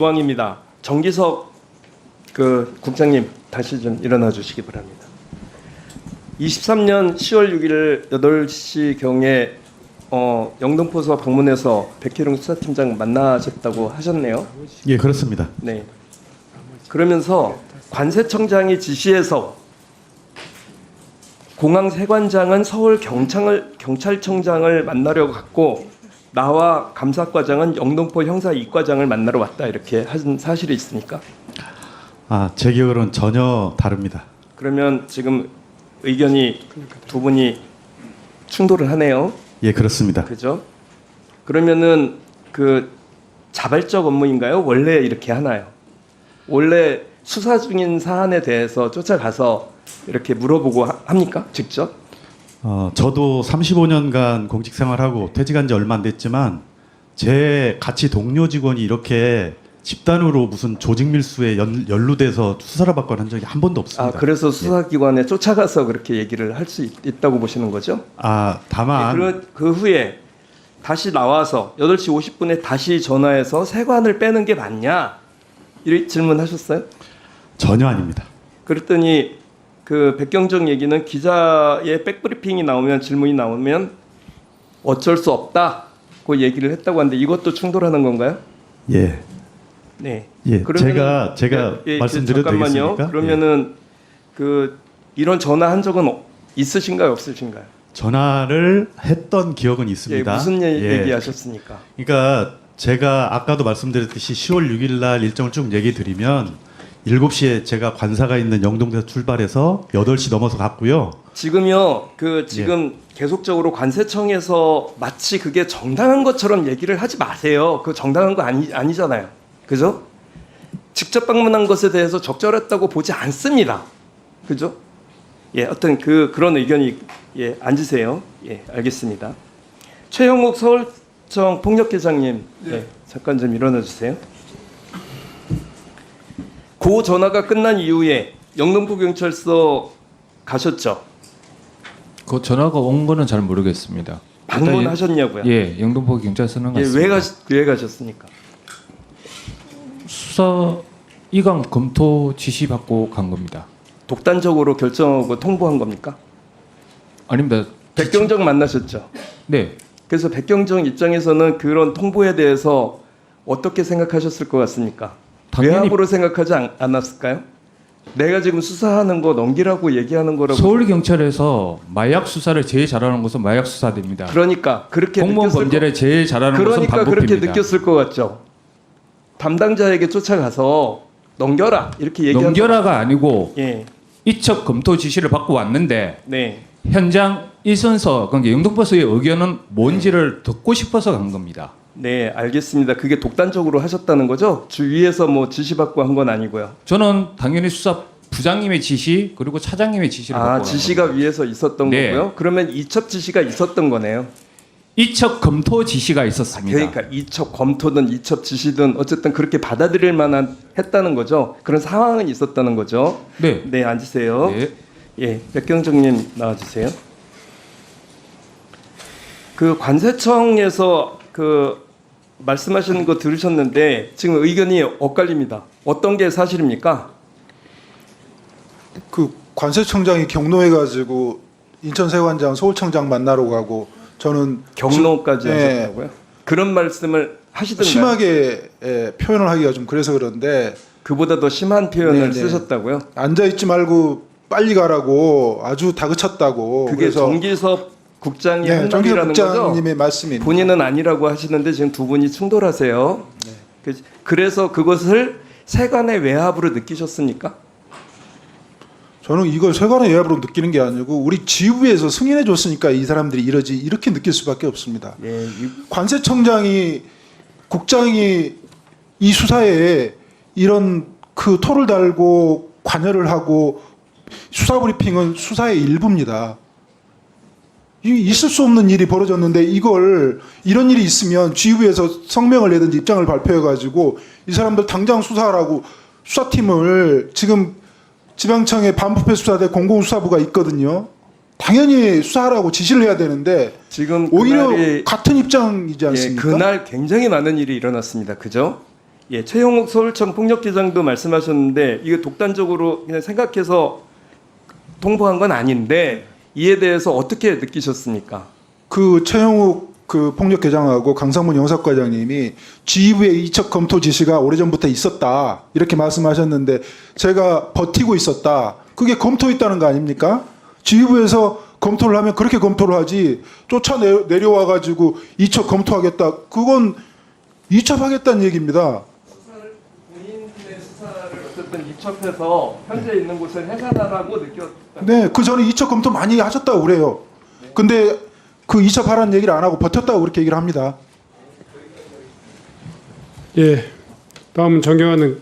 조항입니다. 정기석 그 국장님 다시 좀 일어나 주시기 바랍니다. 23년 10월 6일 8시경에 영등포서 방문해서 백희룡 수사팀장 만나셨다고 하셨네요. 예, 그렇습니다. 네. 그러면서 관세청장이 지시해서 공항 세관장은 서울 경찰청장을 만나려고 갔고 나와 감사과장은 영등포 형사 2과장을 만나러 왔다 이렇게 한 사실이 있습니까? 제 기억으로는 전혀 다릅니다. 그러면 지금 의견이 두 분이 충돌을 하네요. 예, 그렇습니다. 그죠? 그러면은 그 자발적 업무인가요? 원래 이렇게 하나요? 원래 수사 중인 사안에 대해서 쫓아가서 이렇게 물어보고 합니까? 직접? 저도 35년간 공직 생활하고 퇴직한 지 얼마 안 됐지만 제 같이 동료 직원이 이렇게 집단으로 무슨 조직 밀수에 연루돼서 수사를 받거나 한 적이 한 번도 없습니다. 그래서 수사기관에 쫓아가서 그렇게 얘기를 할 수 있다고 보시는 거죠? 다만 그 후에 다시 나와서 8시 50분에 다시 전화해서 세관을 빼는 게 맞냐? 이렇게 질문하셨어요? 전혀 아닙니다. 그랬더니 그 백경정 얘기는 기자의 백브리핑이 나오면 질문이 나오면 어쩔 수 없다고 얘기를 했다고 하는데 이것도 충돌하는 건가요? 예. 네. 예. 그러면은, 제가 말씀드려도 잠깐만요. 되겠습니까? 그러면은 그 이런 전화한 적은 있으신가요, 없으신가요? 전화를 했던 기억은 예, 있습니다. 무슨 예. 얘기하셨습니까? 그러니까 제가 아까도 말씀드렸듯이 10월 6일 날 일정을 쭉 얘기 드리면 7시에 제가 관사가 있는 영동에서 출발해서 8시 넘어서 갔고요. 지금요, 지금 계속적으로 관세청에서 마치 그게 정당한 것처럼 얘기를 하지 마세요. 그 정당한 거 아니잖아요. 그죠? 직접 방문한 것에 대해서 적절했다고 보지 않습니다. 그죠? 예, 어떤 그런 의견이, 예, 앉으세요. 예, 알겠습니다. 최형욱 서울청 폭력계장님, 네, 잠깐 좀 일어나 주세요. 그 전화가 끝난 이후에 영등포 경찰서 가셨죠? 그 전화가 온 거는 잘 모르겠습니다. 방문하셨냐고요? 예, 영등포 경찰서는 예, 갔습니다. 왜 가셨습니까? 수사 이강 검토 지시 받고 간 겁니다. 독단적으로 결정하고 통보한 겁니까? 아닙니다. 백경정 만나셨죠? 네, 그래서 백경정 입장에서는 그런 통보에 대해서 어떻게 생각하셨을 것 같습니까? 당연히 외압으로 생각하지 않았을까요? 내가 지금 수사하는 거 넘기라고 얘기하는 거라고. 서울 경찰에서 마약 수사를 제일 잘하는 곳은 마약 수사대입니다. 그러니까 그렇게 공무원 느꼈을 범죄를 제일 잘하는 곳은 그러니까 반부패입니다. 그렇게 느꼈을 것 같죠. 담당자에게 쫓아가서 넘겨라 이렇게 얘기하는. 넘겨라가 아니고 예, 이첩 검토 지시를 받고 왔는데 네. 현장 일선서 그러니까 영등포서의 의견은 뭔지를 듣고 싶어서 간 겁니다. 네, 알겠습니다. 그게 독단적으로 하셨다는 거죠? 주위에서 뭐 지시받고 한 건 아니고요. 저는 당연히 수사 부장님의 지시 그리고 차장님의 지시를 받고 간 지시가 겁니다. 위에서 있었던 네. 거고요. 그러면 이첩 지시가 있었던 거네요. 이첩 검토 지시가 있었습니다. 그러니까 이첩 검토든 이첩 지시든 어쨌든 그렇게 받아들일 만한 했다는 거죠. 그런 상황은 있었다는 거죠. 네. 네, 앉으세요. 네. 예, 백경정님 나와주세요. 그 관세청에서 그 말씀하시는 거 들으셨는데 지금 의견이 엇갈립니다. 어떤 게 사실입니까? 그 관세청장이 경로해 가지고 인천세관장, 서울청장 만나러 가고 저는 경로까지 예. 하셨다고요? 그런 말씀을 하시던가요? 심하게 표현을 하기가 좀 그래서 그런데 그보다 더 심한 표현을 네네. 쓰셨다고요? 앉아 있지 말고 빨리 가라고 아주 다그쳤다고. 그게 그래서 정기섭 국장이 네, 한 정기섭 말이라는 거죠? 국장님의 말씀입니다. 본인은 아니라고 하시는데 지금 두 분이 충돌하세요. 네. 그래서 그것을 세관의 외압으로 느끼셨습니까? 저는 이걸 세관의 외압으로 느끼는 게 아니고 우리 지휘부에서 승인해 줬으니까 이 사람들이 이러지 이렇게 느낄 수밖에 없습니다. 예, 관세청장이 국장이 이 수사에 이런 그 토를 달고 관여를 하고 수사 브리핑은 수사의 일부입니다. 이 있을 수 없는 일이 벌어졌는데 이걸 이런 일이 있으면 지휘부에서 성명을 내든지 입장을 발표해 가지고 이 사람들 당장 수사하라고 수사팀을 지금 지방청에 반부패 수사대 공공수사부가 있거든요. 당연히 수사하라고 지시를 해야 되는데 지금 오히려 그날이 같은 입장이지 예, 않습니까? 그날 굉장히 많은 일이 일어났습니다. 그죠? 예, 최형욱 서울청 폭력기장도 말씀하셨는데 이게 독단적으로 그냥 생각해서 통보한 건 아닌데 이에 대해서 어떻게 느끼셨습니까? 그 최영욱 그 폭력계장하고 강상문 영사과장님이 지휘부의 이첩 검토 지시가 오래전부터 있었다 이렇게 말씀하셨는데 제가 버티고 있었다. 그게 검토했다는 거 아닙니까? 지휘부에서 검토를 하면 그렇게 검토를 하지 내려와 가지고 이첩 검토하겠다. 그건 이첩하겠다는 얘기입니다. 본인의 수사를 어쨌든 이첩해서 현재 있는 곳을 해산하라고 느꼈다. 네, 그 전에 이첩 검토 많이 하셨다고 그래요. 근데 그 이첩하라는 얘기를 안 하고 버텼다고 그렇게 얘기를 합니다. 예, 다음은 정경환